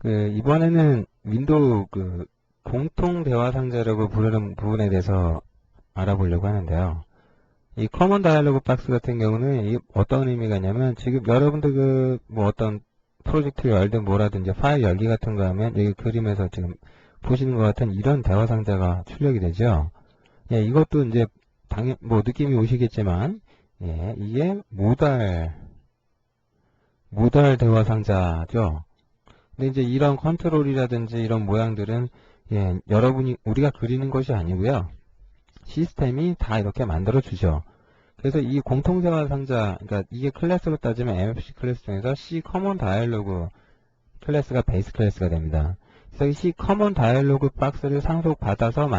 이번에는 윈도우 공통 대화 상자라고 부르는 부분에 대해서 알아보려고 하는데요. 이 커먼 다이얼로그 박스 같은 경우는 어떤 의미가 있냐면, 지금 여러분들 뭐 어떤 프로젝트를 열든 뭐라든지 파일 열기 같은 거 하면 여기 그림에서 지금 보시는 것 같은 이런 대화 상자가 출력이 되죠. 예, 이것도 이제 뭐 느낌이 오시겠지만, 예, 이게 모달 대화 상자죠. 근데 이제 이런 컨트롤이라든지 이런 모양들은, 예, 우리가 그리는 것이 아니고요. 시스템이 다 이렇게 만들어 주죠. 그래서 이 공통대화 상자, 그러니까 이게 클래스로 따지면 MFC 클래스 중에서 C 커먼 다이얼로그 클래스가 베이스 클래스가 됩니다. 그래서 이 C 커먼 다이얼로그 박스를 상속받아서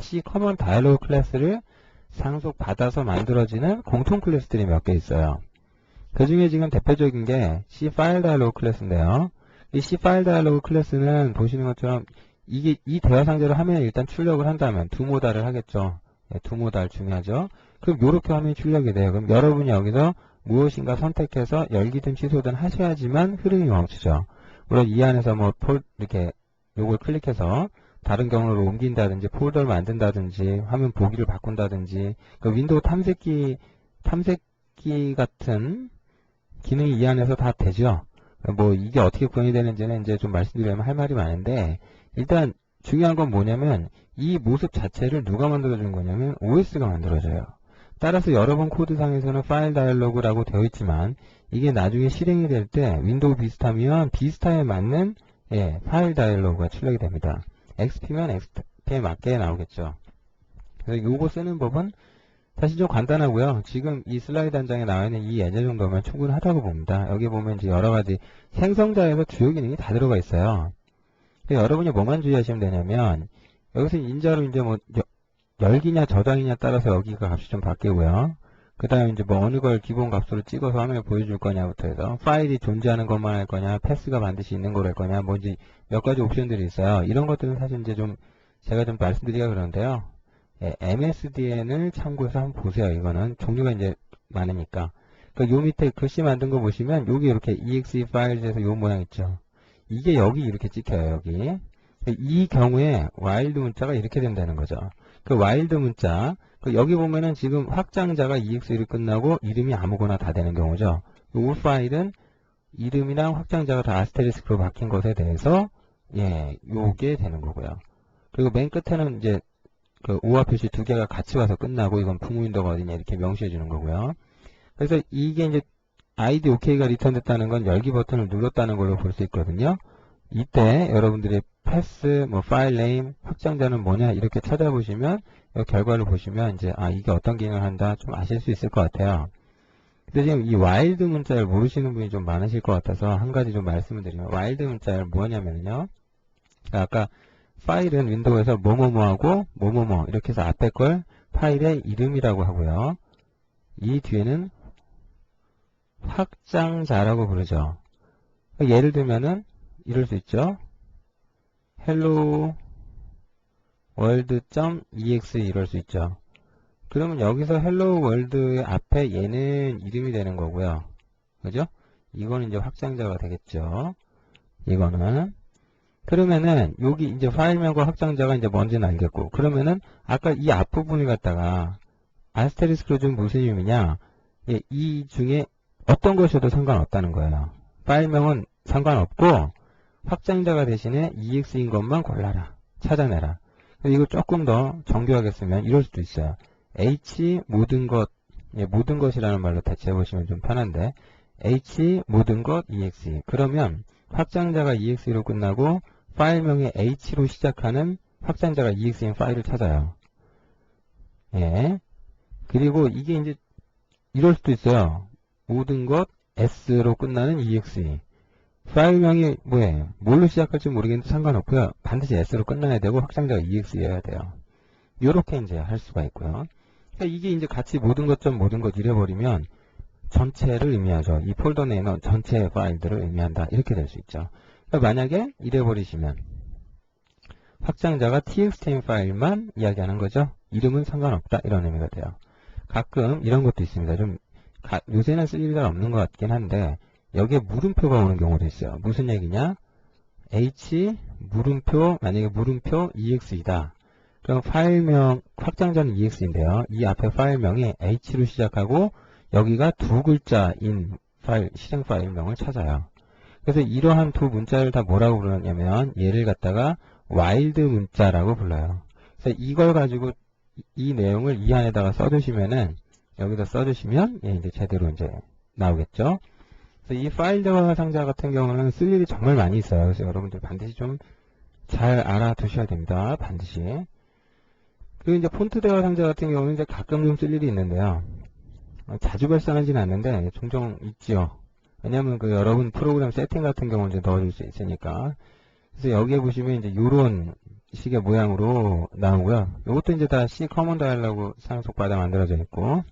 C 커먼 다이얼로그 클래스를 상속받아서 만들어지는 공통 클래스들이 몇 개 있어요. 그 중에 지금 대표적인 게 C 파일 다이얼로그 클래스인데요. 이 C 파일 다이얼로그 클래스는 보시는 것처럼 이 대화 상자를 화면에 일단 출력을 한다면 두 모달을 하겠죠. 네, 두 모달 중요하죠. 그럼 이렇게 화면이 출력이 돼요. 그럼 여러분이 여기서 무엇인가 선택해서 열기든 취소든 하셔야지만 흐름이 멈추죠. 물론 이 안에서 뭐 이렇게 요걸 클릭해서 다른 경로로 옮긴다든지 폴더를 만든다든지 화면 보기를 바꾼다든지 윈도우 탐색기 같은 기능이 이 안에서 다 되죠. 뭐 이게 어떻게 구현이 되는지는 이제 좀 말씀드리려면 할 말이 많은데, 일단 중요한 건 뭐냐면 이 모습 자체를 누가 만들어주는 거냐면 OS가 만들어줘요. 따라서 여러분 코드상에서는 파일 다이얼로그라고 되어 있지만 이게 나중에 실행이 될 때 윈도우 비스타면 비스타에 맞는, 예, 파일 다이얼로그가 출력이 됩니다. XP면 XP에 맞게 나오겠죠. 그래서 요거 쓰는 법은 사실 좀 간단하고요. 지금 이 슬라이드 한 장에 나와 있는 이 예제 정도면 충분하다고 봅니다. 여기 보면 이제 여러 가지 생성자에서 주요 기능이 다 들어가 있어요. 여러분이 뭐만 주의하시면 되냐면, 여기서 인자로 이제 뭐 열기냐 저장이냐 따라서 여기가 값이 좀 바뀌고요. 그 다음에 이제 뭐 어느 걸 기본 값으로 찍어서 화면에 보여줄 거냐부터 해서 파일이 존재하는 것만 할 거냐, 패스가 반드시 있는 걸 할 거냐, 뭐 이제 몇 가지 옵션들이 있어요. 이런 것들은 사실 이제 제가 좀 말씀드리기가 그러는데요. 예, MSDN을 참고해서 한번 보세요. 이거는 종류가 이제 많으니까. 요 밑에 글씨 만든 거 보시면 여기 이렇게 exe 파일에서 요 모양 있죠. 이게 여기 이렇게 찍혀요. 여기. 이 경우에 와일드 문자가 이렇게 된다는 거죠. 그 와일드 문자, 여기 보면은 지금 확장자가 EXE로 끝나고 이름이 아무거나 다 되는 경우죠. 이 파일은 이름이랑 확장자가 다 아스테리스크로 바뀐 것에 대해서, 예, 요게 되는 거고요. 그리고 맨 끝에는 이제 오화 표시 두 개가 같이 와서 끝나고 이건 부무 윈도가 어디냐 이렇게 명시해 주는 거고요. 그래서 이게 이제 ID OK가 리턴됐다는 건 열기 버튼을 눌렀다는 걸로 볼 수 있거든요. 이때 여러분들의 패스, 뭐 파일 네임, 확장자는 뭐냐 이렇게 찾아보시면 이 결과를 보시면 이제 이게 어떤 기능을 한다 좀 아실 수 있을 것 같아요. 근데 지금 이 와일드 문자를 모르시는 분이 좀 많으실 것 같아서 한 가지 좀 말씀을 드리면, 와일드 문자를 뭐냐면요. 아까 파일은 윈도우에서 뭐뭐뭐하고 뭐뭐뭐 이렇게 해서 앞에 걸 파일의 이름이라고 하고요. 이 뒤에는 확장자라고 부르죠. 예를 들면은 이럴 수 있죠. hello world.exe 이럴 수 있죠. 그러면 여기서 hello world의 앞에 얘는 이름이 되는 거고요. 그죠? 이거는 이제 확장자가 되겠죠. 이거는. 그러면은 여기 이제 파일명과 확장자가 이제 뭔지는 알겠고, 그러면은 아까 이 앞부분을 갖다가 아스테리스크로 준 무슨 의미냐? 예, 이 중에 어떤 것이어도 상관없다는 거예요. 파일명은 상관없고 확장자가 대신에 EX인 것만 골라라. 찾아내라. 이거 조금 더 정교하게 쓰면 이럴 수도 있어요. H 모든 것, 예, 모든 것이라는 말로 대체해 보시면 좀 편한데, H 모든 것 EXE. 그러면 확장자가 EXE로 끝나고 파일명이 H로 시작하는 확장자가 EXE인 파일을 찾아요. 예. 그리고 이게 이제 이럴 수도 있어요. 모든 것 S로 끝나는 EXE. 파일명이 뭐예요? 뭘로 시작할지 모르겠는데 상관없고요. 반드시 S로 끝나야 되고 확장자가 EXE여야 돼요. 이렇게 이제 할 수가 있고요. 그러니까 이게 이제 같이 모든 것 점 모든 것 이래버리면 전체를 의미하죠. 이 폴더 내에 있는 전체 파일들을 의미한다. 이렇게 될 수 있죠. 그러니까 만약에 이래버리시면 확장자가 txt인 파일만 이야기하는 거죠. 이름은 상관없다. 이런 의미가 돼요. 가끔 이런 것도 있습니다. 좀 요새는 쓸 일이 없는 것 같긴 한데 여기에 물음표가 오는 경우도 있어요. 무슨 얘기냐? h 물음표 만약에 물음표 ex이다. 그럼 파일명 확장자는 ex인데요. 이 앞에 파일명이 h로 시작하고 여기가 두 글자인 파일 실행 파일명을 찾아요. 그래서 이러한 두 문자를 다 뭐라고 부르냐면 얘를 갖다가 와일드 문자라고 불러요. 그래서 이걸 가지고 이 내용을 이 안에다가 써두시면은 여기다 써두시면 예, 이제 제대로 이제 나오겠죠. 그래서 이 파일 대화 상자 같은 경우는 쓸 일이 정말 많이 있어요. 그래서 여러분들 반드시 좀 잘 알아두셔야 됩니다. 반드시. 그리고 이제 폰트 대화 상자 같은 경우는 이제 가끔 좀 쓸 일이 있는데요. 자주 발생하지는 않는데 종종 있지요. 왜냐하면 그 여러분 프로그램 세팅 같은 경우는 이제 넣어줄 수 있으니까. 그래서 여기에 보시면 이제 요런 식의 모양으로 나오고요. 이것도 이제 다 C 커먼드 하려고 상속받아 만들어져 있고,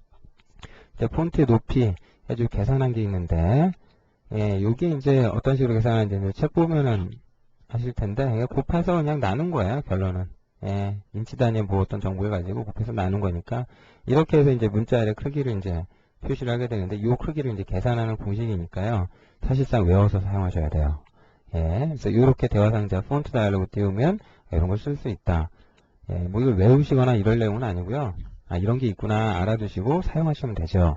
이제 폰트의 높이 아주 계산한 게 있는데, 예, 요게 이제 어떤 식으로 계산하는지 책 보면은 아실 텐데, 곱해서 그냥 나눈 거예요, 결론은. 예, 인치 단위의 뭐 어떤 정보를 가지고 곱해서 나눈 거니까, 이렇게 해서 이제 문자의 크기를 이제 표시를 하게 되는데, 요 크기를 이제 계산하는 공식이니까요, 사실상 외워서 사용하셔야 돼요. 예, 그래서 이렇게 대화상자 폰트 다이얼로그 띄우면 이런 걸 쓸 수 있다. 예, 뭐 이걸 외우시거나 이럴 내용은 아니고요. 아, 이런 게 있구나 알아두시고 사용하시면 되죠.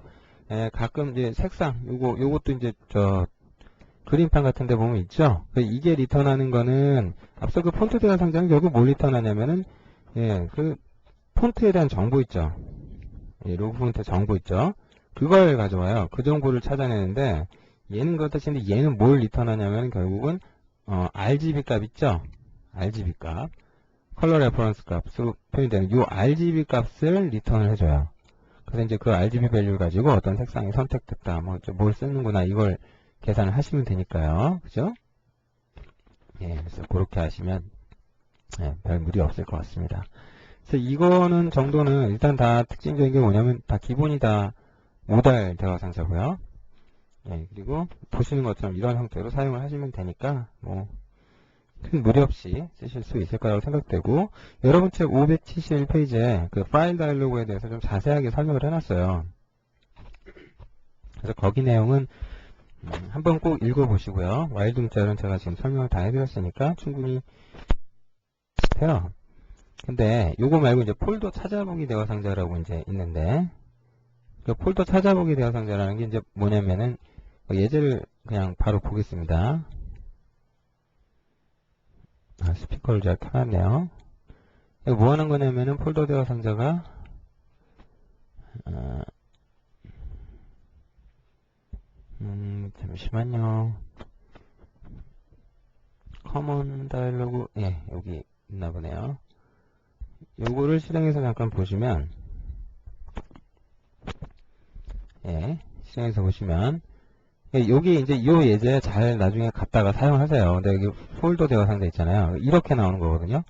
예, 가끔 이제 색상, 요것도 이제 그림판 같은 데 보면 있죠. 이게 리턴하는 거는 앞서 그 폰트 대화상자는 결국 뭘 리턴하냐면은 예, 그 폰트에 대한 정보 있죠. 예, 로그 폰트 정보 있죠. 그걸 가져와요. 그 정보를 찾아내는데 얘는 그렇다치는데 얘는 뭘 리턴하냐면 결국은 RGB 값 있죠. RGB 값, 컬러 레퍼런스 값으로 표현되는 요 RGB 값을 리턴을 해줘요. 그래서 이제 그 RGB 밸류 가지고 어떤 색상이 선택됐다, 뭐 뭘 쓰는구나 이걸 계산을 하시면 되니까요. 그죠? 예, 그래서 그렇게 하시면 예, 별 무리 없을 것 같습니다. 그래서 이거는 정도는 일단 다 특징적인 게 뭐냐면 다 기본이 다 모달 대화 상자고요. 예, 그리고 보시는 것처럼 이런 형태로 사용을 하시면 되니까 뭐 큰 무리 없이 쓰실 수 있을 거라고 생각되고, 여러분 책 571페이지에 그 파일 다이얼로그에 대해서 좀 자세하게 설명을 해놨어요. 그래서 거기 내용은 한번 꼭 읽어보시고요. 와일드 문자는 제가 지금 설명을 다 해드렸으니까 충분히 해요. 근데 요거 말고 이제 폴더 찾아보기 대화 상자라고 이제 있는데, 그 폴더 찾아보기 대화 상자라는 게 이제 뭐냐면은 예제를 그냥 바로 보겠습니다. 아, 스피커를 잘 켜놨네요. 이거 뭐 하는 거냐면은 폴더 대화 상자가 잠시만요. 커먼 다이얼로그, 예, 여기 있나 보네요. 요거를 실행해서 잠깐 보시면, 예, 실행해서 보시면, 예, 여기 이제 요 예제 잘 나중에 갖다가 사용하세요. 근데 여기 폴더 대화 상자 있잖아요. 이렇게 나오는 거거든요.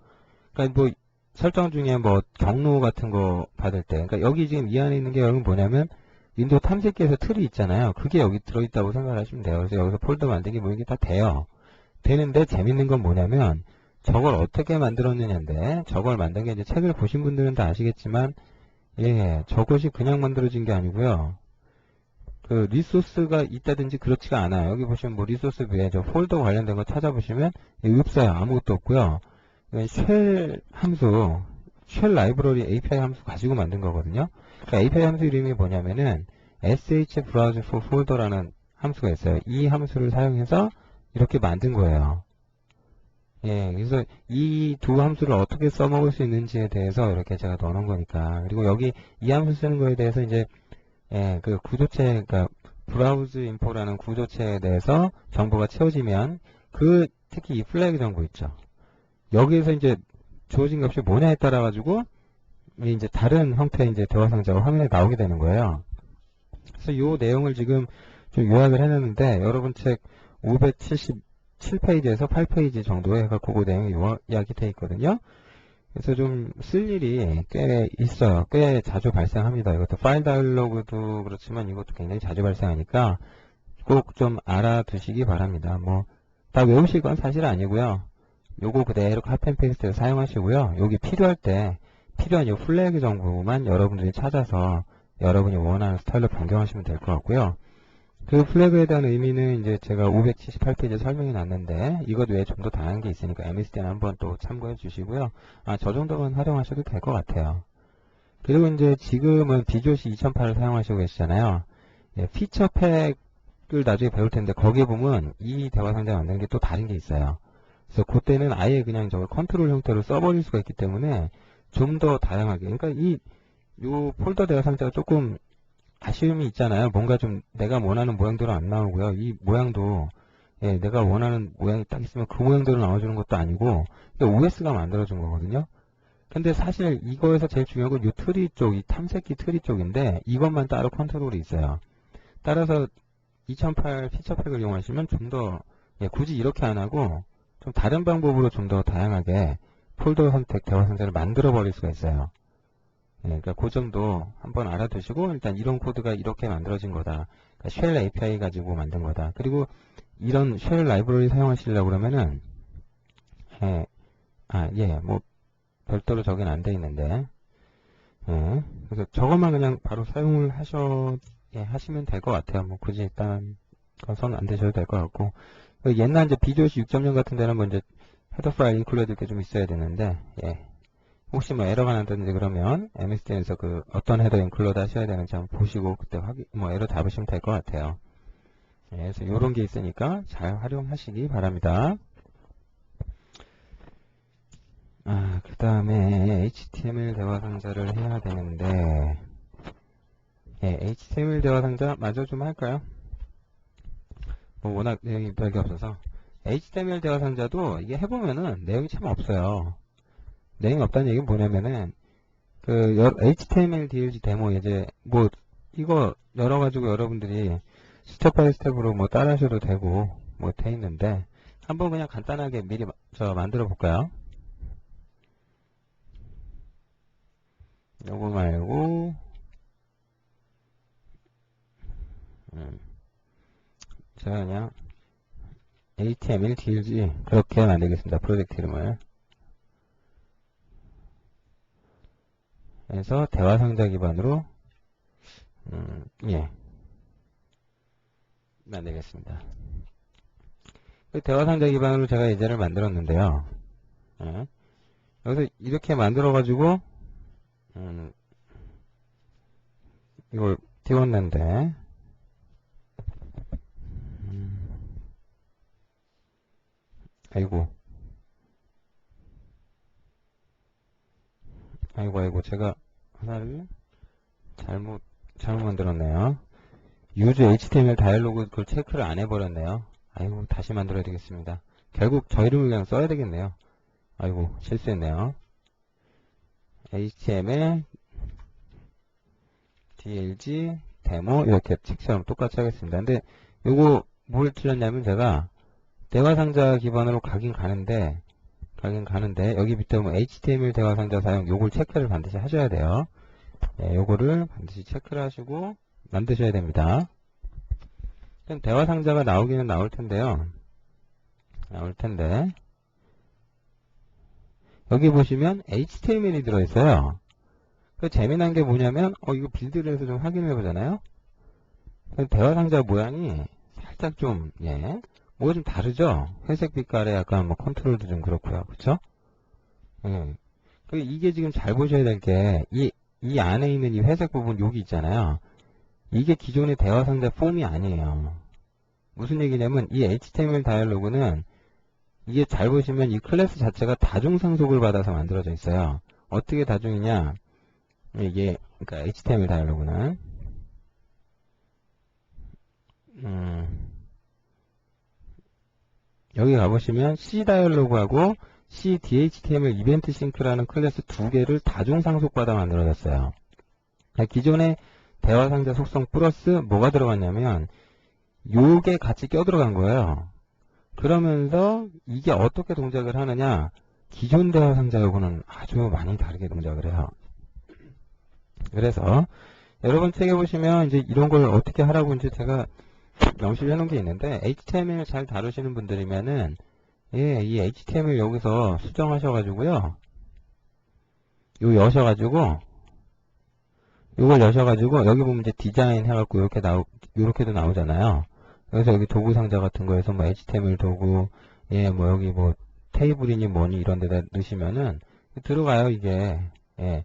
그러니까 뭐 설정 중에 뭐 경로 같은 거 받을 때, 그러니까 여기 지금 이 안에 있는 게 여러분 뭐냐면 윈도우 탐색기에서 틀이 있잖아요. 그게 여기 들어있다고 생각하시면 돼요. 그래서 여기서 폴더 만들기 뭐 이게 다 돼요. 되는데 재밌는 건 뭐냐면 저걸 어떻게 만들었느냐인데, 저걸 만든 게 이제 책을 보신 분들은 다 아시겠지만, 예, 저것이 그냥 만들어진 게 아니고요. 그 리소스가 있다든지 그렇지가 않아요. 여기 보시면 뭐 리소스 뷰에 저 폴더 관련된 거 찾아보시면 없어요. 아무것도 없고요. 쉘 함수, 쉘 라이브러리 API 함수 가지고 만든 거거든요. 그러니까 API 함수 이름이 뭐냐면은 sh browse for folder라는 함수가 있어요. 이 함수를 사용해서 이렇게 만든 거예요. 예, 그래서 이 두 함수를 어떻게 써먹을 수 있는지에 대해서 이렇게 제가 넣어놓은 거니까. 그리고 여기 이 함수 쓰는 거에 대해서 이제 예, 그 구조체, 그러니까 브라우즈 인포라는 구조체에 대해서 정보가 채워지면 특히 이 플래그 정보 있죠. 여기에서 이제 주어진 값이 뭐냐에 따라 가지고 이제 다른 형태의 이제 대화 상자가 화면에 나오게 되는 거예요. 그래서 이 내용을 지금 좀 요약을 해놨는데 여러분 책 577페이지에서 8페이지 정도에 그 내용이 요약이 돼 있거든요. 그래서 좀 쓸 일이 꽤 있어요. 꽤 자주 발생합니다. 이것도 파일 다이얼로그도 그렇지만 이것도 굉장히 자주 발생하니까 꼭 좀 알아두시기 바랍니다. 뭐 다 외우실 건 사실 아니고요. 요거 그대로 카피앤페이스트해서 사용하시고요. 여기 필요할 때 필요한 이 플래그 정보만 여러분들이 찾아서 여러분이 원하는 스타일로 변경하시면 될 것 같고요. 그 플래그에 대한 의미는 이제 제가 578페이지에 설명해 놨는데, 이것 외에 좀 더 다양한 게 있으니까 MSD는 한번 또 참고해 주시고요. 저 정도만 활용하셔도 될 것 같아요. 그리고 이제 지금은 비조시 2008을 사용하시고 계시잖아요. 예, 피처팩을 나중에 배울 텐데, 거기에 보면 이 대화 상자 만드는 게 또 다른 게 있어요. 그래서 그때는 아예 그냥 저걸 컨트롤 형태로 써버릴 수가 있기 때문에 좀 더 다양하게, 그러니까 요 폴더 대화 상자가 조금 아쉬움이 있잖아요. 뭔가 좀 내가 원하는 모양대로 안 나오고요. 이 모양도, 예, 내가 원하는 모양이 딱 있으면 그 모양대로 나와주는 것도 아니고, OS가 만들어준 거거든요. 근데 사실 이거에서 제일 중요한 건 이 트리 쪽, 이 탐색기 트리 쪽인데, 이것만 따로 컨트롤이 있어요. 따라서 2008 피처팩을 이용하시면 좀 더, 예, 굳이 이렇게 안 하고, 좀 다른 방법으로 좀 더 다양하게 폴더 선택 대화 상자를 만들어 버릴 수가 있어요. 예, 그러니까 그 점도 한번 알아두시고, 일단 이런 코드가 이렇게 만들어진 거다. 그러니까 쉘 API 가지고 만든 거다. 그리고 이런 쉘 라이브러리 사용하시려고 그러면은, 예, 뭐 별도로 저긴 안 돼 있는데, 예, 그래서 저것만 그냥 바로 사용을 하시면 될 것 같아요. 뭐 굳이 일단 손 안 대셔도 될 것 같고, 옛날 이제 비조시 6.0 같은 데는 뭐 이제 헤더 파일 인클루드 게 좀 있어야 되는데, 예. 혹시 뭐 에러가 난다든지 그러면 MSD에서 그 어떤 헤더 인클루드 하셔야 되는지 한번 보시고 그때 에러 잡으시면 될 것 같아요. 예, 그래서 이런 게 있으니까 잘 활용하시기 바랍니다. 그 다음에 HTML 대화 상자를 해야 되는데, 예, HTML 대화 상자 마저 좀 할까요? 뭐 워낙 내용이 별게 없어서. HTML 대화 상자도 이게 해보면은 내용이 참 없어요. 내용이 없다는 얘기는 뭐냐면은, HTML DLG 데모 이제 뭐 이거 열어가지고 여러분들이 스텝 바이 스텝으로 뭐 따라 하셔도 되고 뭐 돼 있는데, 한번 그냥 간단하게 미리 만들어 볼까요? 요거 말고 제가 그냥 HTML DLG 그렇게 만들겠습니다. 프로젝트 이름을 해서 대화 상자 기반으로 예, 만들겠습니다. 그 대화 상자 기반으로 제가 예제를 만들었는데요. 예, 여기서 이렇게 만들어 가지고 이걸 띄웠는데, 아이고 제가 하나를 잘못 만들었네요. use HTML 다이얼로그 그걸 체크를 안 해버렸네요. 아이고, 다시 만들어야 되겠습니다. 결국 저 이름을 그냥 써야 되겠네요. 아이고, 실수했네요. HTML DLG 데모 이렇게 책처럼 똑같이 하겠습니다. 근데 요거 뭘 틀렸냐면, 제가 대화 상자 기반으로 가긴 가는데 여기 밑에 보면 HTML 대화 상자 사용 요걸 체크를 반드시 하셔야 돼요. 네, 요거를 반드시 체크를 하시고 만드셔야 됩니다. 대화 상자가 나오기는 나올 텐데요. 여기 보시면 HTML이 들어있어요. 그 재미난 게 뭐냐면, 이거 빌드를 해서 좀 확인해 보잖아요. 대화 상자 모양이 살짝 좀, 뭐가 좀 다르죠? 회색 빛깔에 약간 뭐 컨트롤도 좀 그렇고요. 그쵸? 이게 지금 잘 보셔야 될 게, 이 안에 있는 이 회색 부분 여기 있잖아요. 이게 기존의 대화 상자 폼이 아니에요. 무슨 얘기냐면, 이 HTML 다이얼로그는 이게 잘 보시면 이 클래스 자체가 다중 상속을 받아서 만들어져 있어요. 어떻게 다중이냐? 그러니까 HTML 다이얼로그는 여기 가보시면 C 다이얼로그하고 C DHTML 이벤트 싱크라는 클래스 두 개를 다중 상속받아 만들어졌어요. 기존의 대화 상자 속성 플러스 뭐가 들어갔냐면 요게 같이 껴들어간 거예요. 그러면서 이게 어떻게 동작을 하느냐, 기존 대화 상자하고는 아주 많이 다르게 동작을 해요. 그래서 여러분 책에 보시면 이제 이런 걸 어떻게 하라고 이제 제가 명시를 해놓은 게 있는데, HTML 잘 다루시는 분들이면은 이 HTML 여기서 수정하셔가지고요, 요 여셔가지고 요걸 여셔가지고 여기 보면 이제 디자인 해갖고 요렇게도 나오잖아요. 그래서 여기 도구 상자 같은 거에서 뭐 HTML 도구, 예, 뭐 여기 뭐 테이블이니 뭐니 이런 데다 넣으시면은 들어가요, 이게. 예.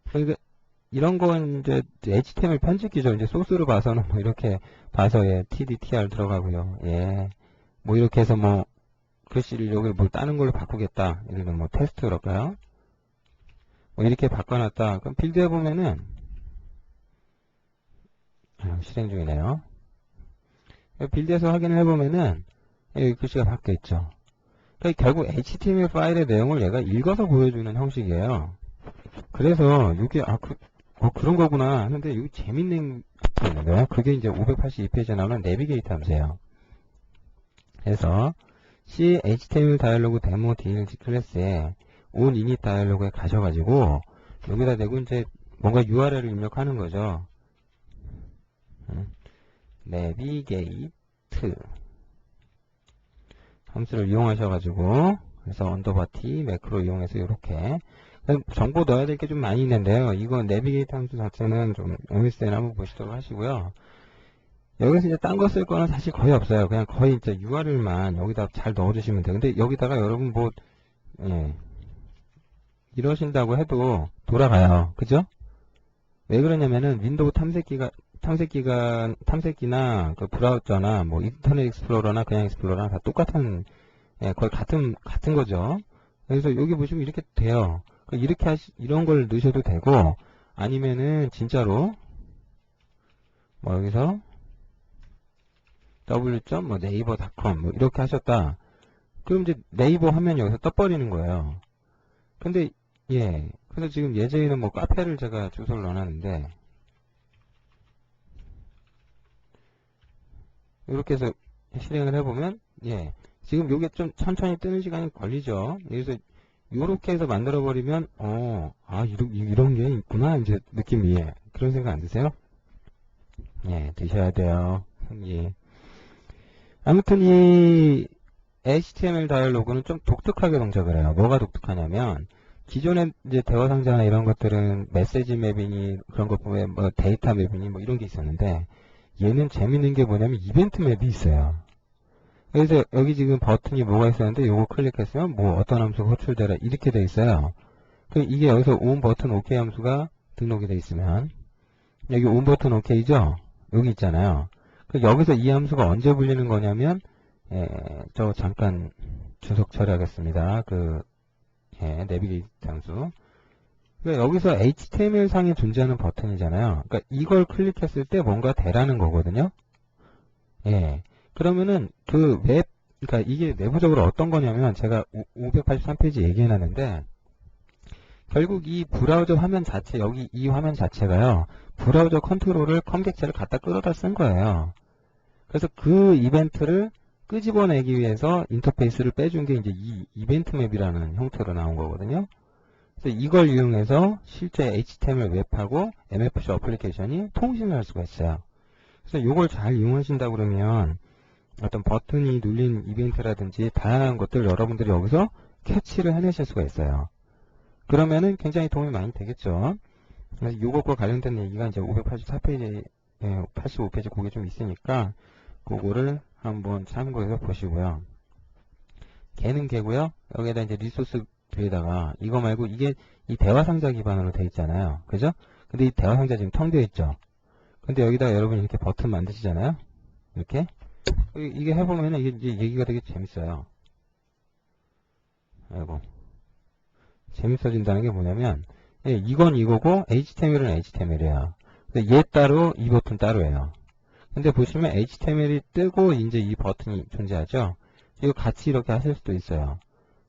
그러니까 이런 건 이제 HTML 편집기죠. 이제 소스로 봐서는 뭐 이렇게 봐서 예, TDTR 들어가고요. 예. 뭐 이렇게 해서 뭐 글씨를 여기 뭘 다른 걸로 바꾸겠다. 예를 들면 뭐 테스트 그럴까요? 뭐 이렇게 바꿔놨다. 그럼 빌드해 보면은 실행 중이네요. 빌드에서 확인을 해보면은 여기 글씨가 바뀌어 있죠. 그러니까 결국 HTML 파일의 내용을 얘가 읽어서 보여주는 형식이에요. 그래서 이게 그런 거구나 하는데 여기 재밌는 게 있는데요. 그게 이제 582페이지에 나오는 내비게이트 함수예요. 그래서 C HTML 다이얼로그 데모 DLG 클래스에 on init 다이얼로그에 가셔가지고 여기다 대고 이제 뭔가 URL을 입력하는 거죠. 내비게이트 함수를 이용하셔가지고 그래서 언더바 T 매크로 이용해서 이렇게 정보 넣어야 될 게 좀 많이 있는데요. 이거 내비게이트 함수 자체는 좀 MSN 한번 보시도록 하시고요. 여기서 이제 딴 거 쓸 거는 사실 거의 없어요. 그냥 거의 이제 URL만 여기다 잘 넣어주시면 돼요. 근데 여기다가 여러분 뭐 예, 이러신다고 해도 돌아가요. 그죠? 왜 그러냐면은 윈도우 탐색기나 그 브라우저나 뭐 인터넷 익스플로러나 그냥 익스플로러나 다 똑같은 예, 거의 같은 거죠. 그래서 여기 보시면 이렇게 돼요. 이렇게 이런 걸 넣으셔도 되고 아니면은 진짜로 뭐 여기서 w.naver.com 뭐 이렇게 하셨다. 그럼 이제 네이버 화면 여기서 떠버리는 거예요. 근데 예, 그래서 지금 예제에는 뭐 카페를 제가 주소를 넣어놨는데 이렇게 해서 실행을 해보면 예, 지금 요게 좀 천천히 뜨는 시간이 걸리죠. 그래서 요렇게 해서 만들어버리면 이런 게 있구나 이제 느낌이 예, 그런 생각 안 드세요? 예, 드셔야 돼요. 예. 아무튼 이 HTML 다이얼로그는 좀 독특하게 동작을 해요. 뭐가 독특하냐면 기존의 이제 대화 상자나 이런 것들은 메시지 맵이니 그런 것 보면 뭐 데이터 맵이니 뭐 이런 게 있었는데 얘는 재밌는 게 뭐냐면 이벤트 맵이 있어요. 그래서 여기 지금 버튼이 뭐가 있었는데 요거 클릭했으면 뭐 어떤 함수가 호출되라 이렇게 돼 있어요. 이게 여기서 on 버튼 OK 함수가 등록이 돼 있으면 여기 on 버튼 OK죠? 여기 있잖아요. 여기서 이 함수가 언제 불리는 거냐면 저 잠깐 주석 처리하겠습니다. 내비게이트 함수. 여기서 HTML 상에 존재하는 버튼이잖아요. 그러니까 이걸 클릭했을 때 뭔가 되라는 거거든요. 예. 그러면은 그러니까 이게 내부적으로 어떤 거냐면 제가 583페이지 얘기해놨는데 결국 이 브라우저 화면 자체 여기 이 화면 자체가요. 브라우저 컨트롤을 컴객체를 갖다 끌어다 쓴 거예요. 그래서 그 이벤트를 끄집어내기 위해서 인터페이스를 빼준 게 이제 이 이벤트 맵이라는 형태로 나온 거거든요. 그래서 이걸 이용해서 실제 HTML 웹하고 MFC 어플리케이션이 통신을 할 수가 있어요. 그래서 이걸 잘 이용하신다 그러면 어떤 버튼이 눌린 이벤트라든지 다양한 것들 여러분들이 여기서 캐치를 해내실 수가 있어요. 그러면은 굉장히 도움이 많이 되겠죠. 그래서 이것과 관련된 얘기가 이제 584페이지, 85페이지 그게 좀 있으니까 그거를 한번 참고해서 보시고요. 걔는 걔고요. 여기에다 이제 리소스 들에다가 이거 말고 이게 이 대화 상자 기반으로 돼 있잖아요. 그죠? 근데 이 대화 상자 지금 텅 비어 있죠. 근데 여기다가 여러분이 이렇게 버튼 만드시잖아요. 이렇게 이게 해보면은 이게 이제 얘기가 되게 재밌어요. 아이고 재밌어진다는 게 뭐냐면 이건 이거고 HTML은 HTML이에요. 근데 얘 따로 이 버튼 따로예요. 근데 보시면 HTML이 뜨고 이제 이 버튼이 존재하죠. 이거 같이 이렇게 하실 수도 있어요.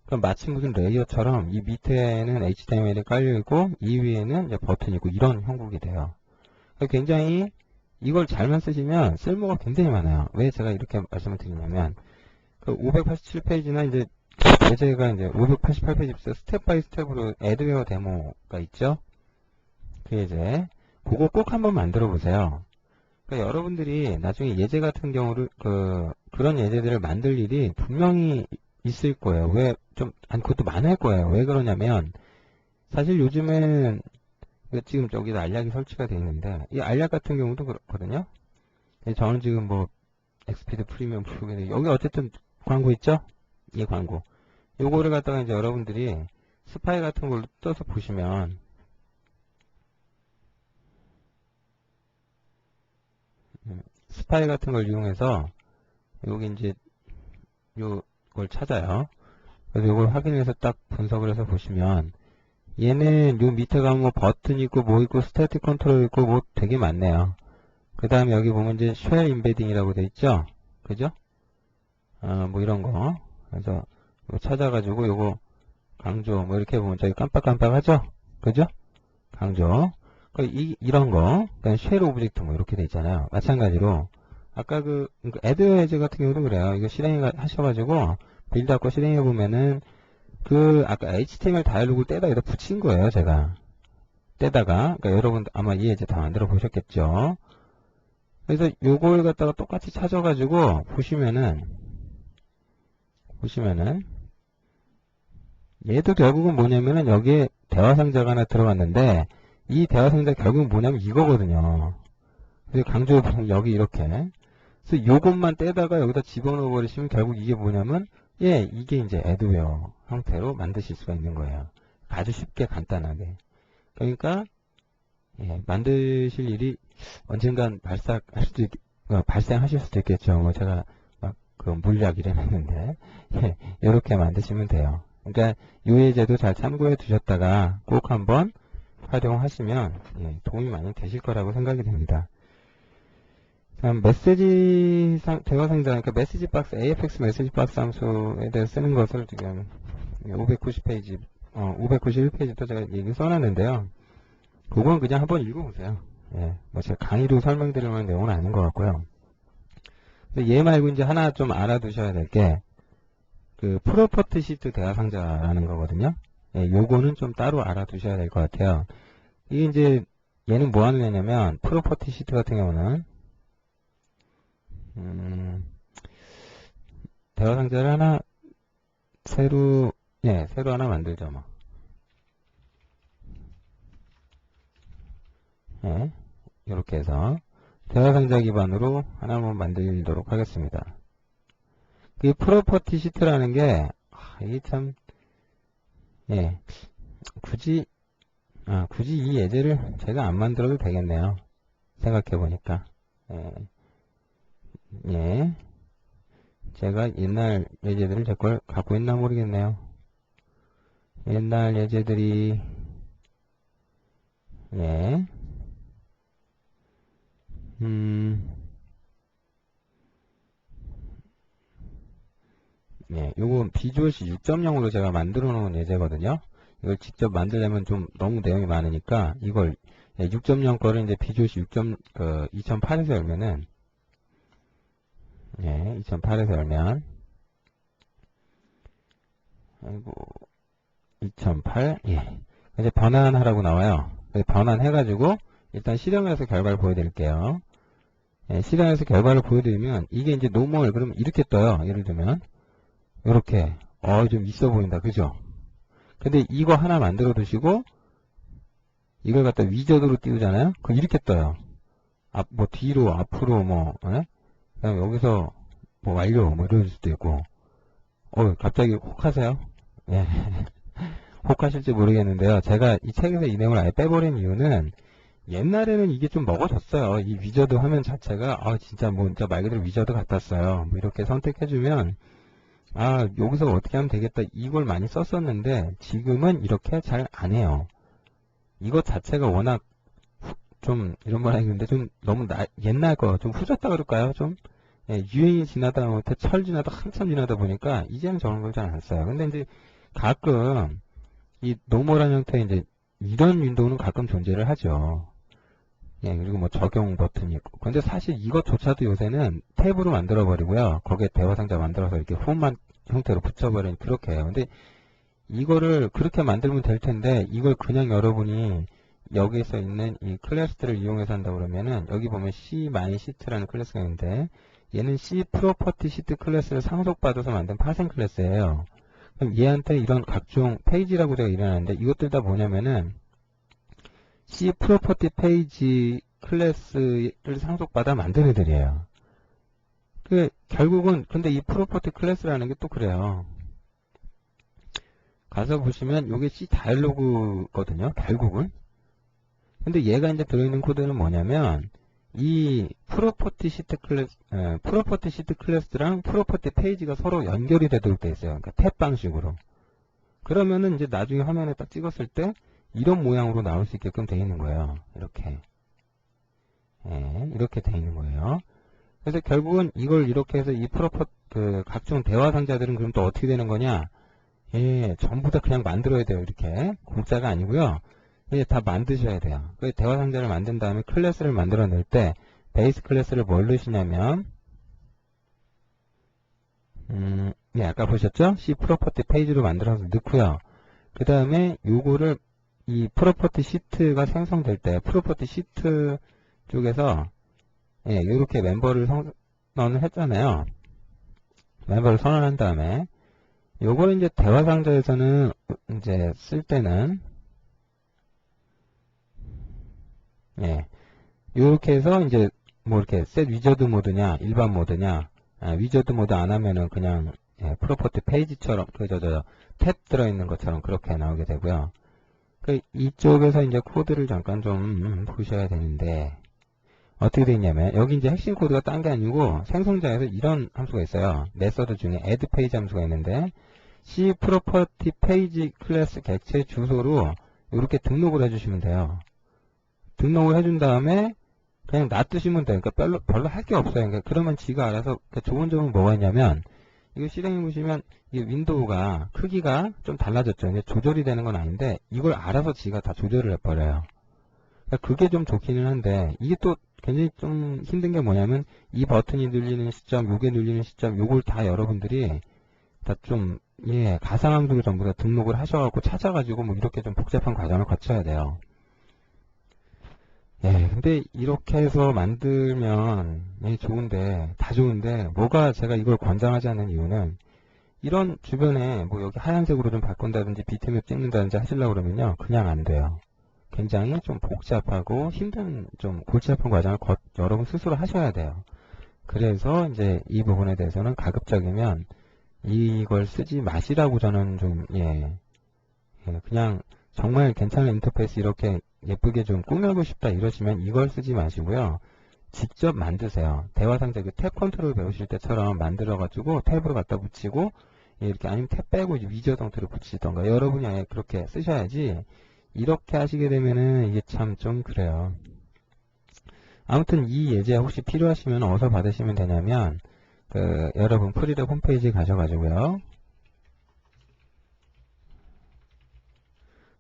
그럼 마치 무슨 레이어처럼 이 밑에는 HTML이 깔려있고 이 위에는 이제 버튼이 있고 이런 형국이 돼요. 굉장히 이걸 잘만 쓰시면 쓸모가 굉장히 많아요. 왜 제가 이렇게 말씀을 드리냐면 587페이지나 이제 예제가 이제 588페이지부터 스텝 바이 스텝으로 애드웨어 데모가 있죠. 그 예제 그거 꼭 한번 만들어 보세요. 여러분들이 나중에 예제 같은 경우를 그런 예제들을 만들 일이 분명히 있을 거예요. 왜 그것도 많을 거예요. 왜 그러냐면 사실 요즘은 지금 여기다 알약이 설치가 되어 있는데, 이 알약 같은 경우도 그렇거든요. 저는 지금 뭐, 엑스피드 프리미엄 프로그램, 여기 어쨌든 광고 있죠? 이 광고. 요거를 갖다가 이제 여러분들이 스파이 같은 걸로 떠서 보시면, 스파이 같은 걸 이용해서, 여기 이제, 요걸 찾아요. 그래서 요걸 확인해서 딱 분석을 해서 보시면, 얘는 요 밑에 가면 뭐 버튼 있고 뭐 있고 스태틱 컨트롤 있고 뭐 되게 많네요. 그 다음에 여기 보면 이제 쉘 인베딩이라고 돼 있죠? 그죠? 뭐 이런 거. 그래서 이거 찾아가지고 요거 강조 뭐 이렇게 보면 저기 깜빡깜빡하죠? 그죠? 강조. 이런 거. 그다음에 쉘 오브젝트 뭐 이렇게 돼 있잖아요. 마찬가지로 아까 애드웨즈 같은 경우도 그래요. 이거 실행하셔가지고 빌드업 거 실행해 보면은 아까 HTML 다이얼로그를 떼다 여기다 붙인 거예요, 제가. 떼다가. 그러니까 여러분 아마 이해 이제 다 만들어 보셨겠죠. 그래서 요걸 갖다가 똑같이 찾아가지고 보시면은, 얘도 결국은 뭐냐면은 여기에 대화상자가 하나 들어갔는데, 이 대화상자 결국은 뭐냐면 이거거든요. 그래서 강조해 보면 여기 이렇게. 그래서 요것만 떼다가 여기다 집어넣어 버리시면 결국 이게 뭐냐면, 이게 이제 애드웨어 형태로 만드실 수가 있는 거예요. 아주 쉽게 간단하게. 그러니까 만드실 일이 언젠간 발생하실 수도 있겠죠. 뭐 제가 막 물약 이래놨는데 이렇게 만드시면 돼요. 그러니까 요 예제도 잘 참고해 두셨다가 꼭 한번 활용하시면 도움이 많이 되실 거라고 생각이 됩니다. 다음 대화 상자, 그러니까 메시지 박스, AFX 메시지 박스 함수에 대해서 쓰는 것을 지금 590페이지, 591페이지도 제가 얘기 써놨는데요. 그건 그냥 한번 읽어보세요. 뭐 제가 강의로 설명드릴 만한 내용은 아닌 것 같고요. 근데 얘 말고 이제 하나 좀 알아두셔야 될 게, 프로퍼티 시트 대화 상자라는 거거든요. 요거는 좀 따로 알아두셔야 될 것 같아요. 이게 이제, 얘는 뭐 하는 애냐면, 프로퍼티 시트 같은 경우는, 대화 상자를 하나 새로 하나 만들죠, 뭐. 이렇게 해서 대화 상자 기반으로 하나 한번 만들도록 하겠습니다. 이 프로퍼티 시트라는 게 이게 참 굳이 이 예제를 제가 안 만들어도 되겠네요. 생각해 보니까. 제가 옛날 예제들을 제 걸 갖고 있나 모르겠네요. 옛날 예제들이 요건 비주얼C 6.0으로 제가 만들어 놓은 예제거든요. 이걸 직접 만들려면 좀 너무 내용이 많으니까 이걸 6.0 거를 이제 비주얼C 2008에서 열면은 2008에서 열면 2008 이제 변환하라고 나와요. 변환해가지고 일단 실행해서 결과를 보여드릴게요. 실행해서 결과를 보여드리면 이게 이제 노멀 그럼 이렇게 떠요. 예를 들면 이렇게 좀 있어 보인다, 그죠? 근데 이거 하나 만들어 두시고 이걸 갖다 위저드로 띄우잖아요. 그럼 이렇게 떠요. 뭐 뒤로 앞으로 뭐 그다음 여기서 뭐 완료 뭐 이럴 수도 있고 갑자기 혹하세요? 혹하실지 모르겠는데요. 제가 이 책에서 이 내용을 아예 빼버린 이유는 옛날에는 이게 좀 먹어졌어요. 이 위저드 화면 자체가 진짜 말 그대로 위저드 같았어요. 뭐 이렇게 선택해주면 여기서 어떻게 하면 되겠다 이걸 많이 썼었는데 지금은 이렇게 잘 안 해요. 이것 자체가 워낙 좀 이런 말 하는데 좀 너무 옛날 거 좀 후졌다 그럴까요? 좀 유행이 지나다 못해 철 지나다 한참 지나다 보니까 이제는 저런 걸 잘 안 써요. 근데 이제 가끔 이 노멀한 형태의 이제 이런 윈도우는 가끔 존재를 하죠. 그리고 뭐 적용 버튼이 있고. 근데 사실 이것조차도 요새는 탭으로 만들어 버리고요. 거기에 대화 상자 만들어서 이렇게 폼만 형태로 붙여버리는 그렇게 해요. 근데 이거를 그렇게 만들면 될 텐데 이걸 그냥 여러분이 여기서 있는 이 클래스들을 이용해서 한다 그러면은 여기 보면 C-시트라는 클래스가 있는데 얘는 C 프로퍼티 시트 클래스를 상속받아서 만든 파생 클래스예요. 그럼 얘한테 이런 각종 페이지라고 제가 일어나는데 이것들 다 뭐냐면은 C 프로퍼티 페이지 클래스를 상속받아 만든 애들이에요. 결국은 근데 이 프로퍼티 클래스라는 게 또 그래요. 가서 보시면 요게 C 다이얼로그거든요. 결국은. 근데 얘가 이제 들어있는 코드는 뭐냐면 이 프로퍼티 시트 클래스랑 프로퍼티 페이지가 서로 연결이 되도록 돼 있어요. 그러니까 탭 방식으로. 그러면은 이제 나중에 화면에 딱 찍었을 때 이런 모양으로 나올 수 있게끔 돼 있는 거예요. 이렇게. 예, 이렇게 돼 있는 거예요. 그래서 결국은 이걸 이렇게 해서 이 각종 대화 상자들은 그럼 또 어떻게 되는 거냐? 예, 전부 다 그냥 만들어야 돼요. 이렇게. 공짜가 아니고요. 예, 다 만드셔야 돼요. 그 대화 상자를 만든 다음에 클래스를 만들어낼 때 베이스 클래스를 뭘 넣으시냐면 예, 아까 보셨죠? C 프로퍼티 페이지로 만들어서 넣고요. 그 다음에 요거를 이 프로퍼티 시트가 생성될 때 프로퍼티 시트 쪽에서 예, 요렇게 멤버를 선언을 했잖아요. 멤버를 선언한 다음에 요거를 이제 대화 상자에서는 이제 쓸 때는 예, 요렇게 해서 이제 뭐 이렇게 셋 위저드 모드냐 일반 모드냐 위저드 모드 안 하면은 그냥 예, 프로퍼티 페이지처럼 탭 들어있는 것처럼 그렇게 나오게 되고요. 이쪽에서 이제 코드를 잠깐 좀 보셔야 되는데 어떻게 되어 있냐면 여기 이제 핵심 코드가 딴 게 아니고 생성자에서 이런 함수가 있어요. 메서드 중에 add page 함수가 있는데 C 프로퍼티 페이지 클래스 객체 주소로 이렇게 등록을 해주시면 돼요. 등록을 해준 다음에 그냥 놔두시면 돼요. 그러니까 별로 할 게 없어요. 그러니까 그러면 지가 알아서 좋은 점은 뭐가 있냐면 이거 실행해 보시면 이 윈도우가 크기가 좀 달라졌죠. 이제 조절이 되는 건 아닌데 이걸 알아서 지가 다 조절을 해버려요. 그러니까 그게 좀 좋기는 한데 이게 또 굉장히 좀 힘든 게 뭐냐면 이 버튼이 눌리는 시점, 요게 눌리는 시점, 요걸 다 여러분들이 다 좀 예, 가상함수를 전부 다 등록을 하셔갖고 찾아가지고 뭐 이렇게 좀 복잡한 과정을 거쳐야 돼요. 예, 근데 이렇게 해서 만들면 예, 좋은데 다 좋은데 뭐가 제가 이걸 권장하지 않는 이유는 이런 주변에 뭐 여기 하얀색으로 좀 바꾼다든지 비트맵 찍는다든지 하시려고 그러면요 그냥 안 돼요. 굉장히 좀 복잡하고 힘든 좀 골치 아픈 과정을 여러분 스스로 하셔야 돼요. 그래서 이제 이 부분에 대해서는 가급적이면 이걸 쓰지 마시라고 저는 좀 그냥 정말 괜찮은 인터페이스 이렇게 예쁘게 좀 꾸미고 싶다 이러시면 이걸 쓰지 마시고요. 직접 만드세요. 대화상자 탭 컨트롤 배우실 때처럼 만들어가지고 탭으로 갖다 붙이고 이렇게 아니면 탭 빼고 위저드 형태로 붙이던가 여러분이 아예 그렇게 쓰셔야지 이렇게 하시게 되면은 이게 참 좀 그래요. 아무튼 이 예제 혹시 필요하시면 어디서 받으시면 되냐면 여러분 프리랩 홈페이지 가셔가지고요.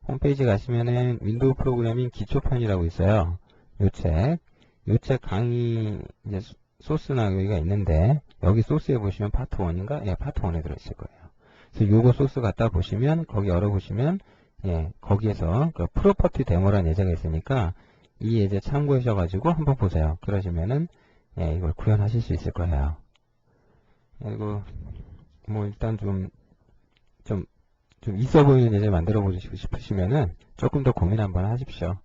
홈페이지 가시면은 윈도우 프로그래밍 기초편이라고 있어요. 요 책 강의 이제 소스나 여기가 있는데 여기 소스에 보시면 파트 1인가? 예, 파트 1에 들어있을 거예요. 그래서 요거 소스 갖다 보시면 거기 열어보시면 예, 거기에서 그 프로퍼티 데모라는 예제가 있으니까 이 예제 참고하셔가지고 한번 보세요. 그러시면은 예, 이걸 구현하실 수 있을 거예요. 그리고 뭐 일단 좀 있어 보이는 예제 만들어 보시고 싶으시면은 조금 더 고민 한번 하십시오.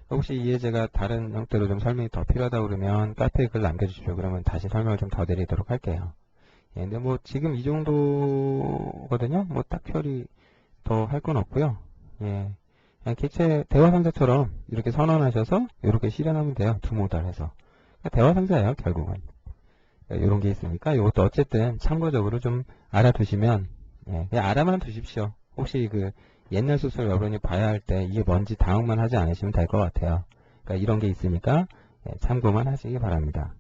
혹시 이 예제가 다른 형태로 좀 설명이 더 필요하다 그러면 카페에 글 남겨주십시오. 그러면 다시 설명을 좀 더 드리도록 할게요. 예, 근데 뭐 지금 이 정도거든요. 뭐 딱별히 더 할 건 없고요. 예, 그냥 객체 대화 상자처럼 이렇게 선언하셔서 이렇게 실행하면 돼요. 두 모달해서 대화 상자예요. 결국은 이런 게 있으니까 이것도 어쨌든 참고적으로 좀 알아두시면 예, 그냥 알아만 두십시오. 혹시 그 옛날 소설 여러분이 봐야 할 때 이게 뭔지 당황만 하지 않으시면 될 것 같아요. 그러니까 이런 게 있으니까 예, 참고만 하시기 바랍니다.